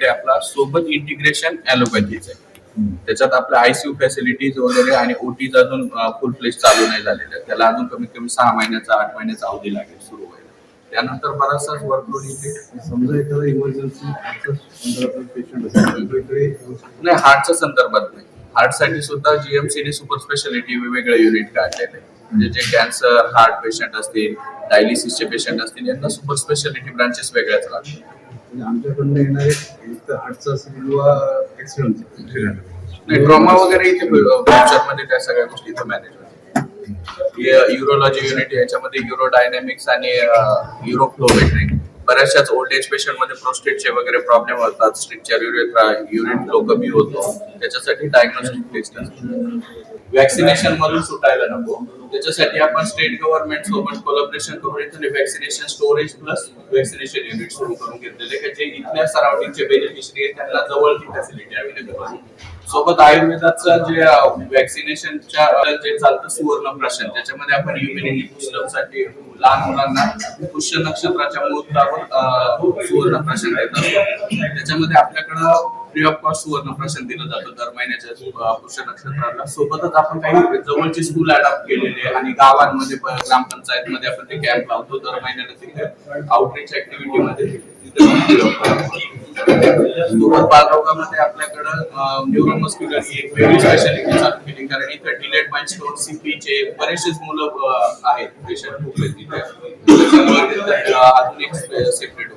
आपला सोबत इंटिग्रेशन ॲलोपॅथीचं आहे. त्याच्यात आपल्या आयसीयू फॅसिलिटीज वगैरे आणि ओटीज अजून फुल फ्लेज चालू नाही झालेले आहेत. त्याला अजून कमीत कमी 6 महिन्याचा 8 महिन्याचा अवधी लागेल सुरू व्हायला. त्यानंतर बराचसाच वर्कलोड इथे. समजा एखादा इमर्जन्सी पेशंट असेल नाही, हार्टच्या संदर्भात नाही. हार्टसाठी सुद्धा जीएमसीने सुपर स्पेशालिटी वेगवेगळे युनिट काढलेले आहे. म्हणजे जे कॅन्सर हार्ट पेशंट असतील, डायलिसिसचे पेशंट असतील, यांना सुपर स्पेशालिटी ब्रांचेस वेगळ्याच लागतात. म्हणजे आमच्याकडनं येणारे एक हार्टचा असेल किंवा ऍक्सिडेंट नाही, ट्रॉमा वगैरे इथे फ्युचरमध्ये त्या सगळ्या गोष्टी इथे मॅनेज होतात. युरोलॉजी युनिट याच्यामध्ये युरोडायनॅमिक्स आणि युरोफ्लोमेट्री. बऱ्याचशाच ओल्ड एज पेशंट मध्ये प्रोस्टेटचे वगैरे प्रॉब्लेम होतात, स्ट्रिक्चर युरिन फ्लो कमी होतो, त्याच्यासाठी डायग्नोस्टिक टेस्ट असते. वॅक्सिनेशन मधून सुटायला नको, त्याच्यासाठी आपण स्टेट गव्हर्नमेंट सोबत कोलॅबोरेशन करून इथे vaccination storage plus vaccination unit सुरू करून घेतलेले की जे इथल्या सराउंडिंगचे बेनिफिशरी आहेत त्यांना जवळ ती फॅसिलिटी अवेलेबल आहे. सोबत आयुर्वेदाचं जे वॅक्सिनेशनच्या जे चालतं सुवर्ण प्राशन, त्याच्यामध्ये आपण इम्युनिटी बुस्टअपसाठी लहान मुलांना पुष्य नक्षत्राच्या मुहूर्तावर सुवर्ण प्राशन देत असतो. त्याच्यामध्ये आपल्याकडं फ्री ऑफ कॉस्ट सुवर्ण प्राशन दिलं जातं दर महिन्याच्या पुष्य नक्षत्राला. सोबतच आपण काही जवळची स्कूल अडॉप्ट केलेले आणि गावांमध्ये ग्रामपंचायत मध्ये आपण ते कॅम्प लावतो दर महिन्याला. तिथे आउटरीच ऍक्टिव्हिटी मध्ये सोबत बालरोगामध्ये आपल्याकडं न्यूरोमस्क्युलर ही एक वेगळी स्पेशालिटी चालू केली, कारण इथे डिलेड माइलस्टोन सीपीचे बरेचसेच मुलं आहेत पेशंट खूप आहेत तिथे. अजून एक सेपरेट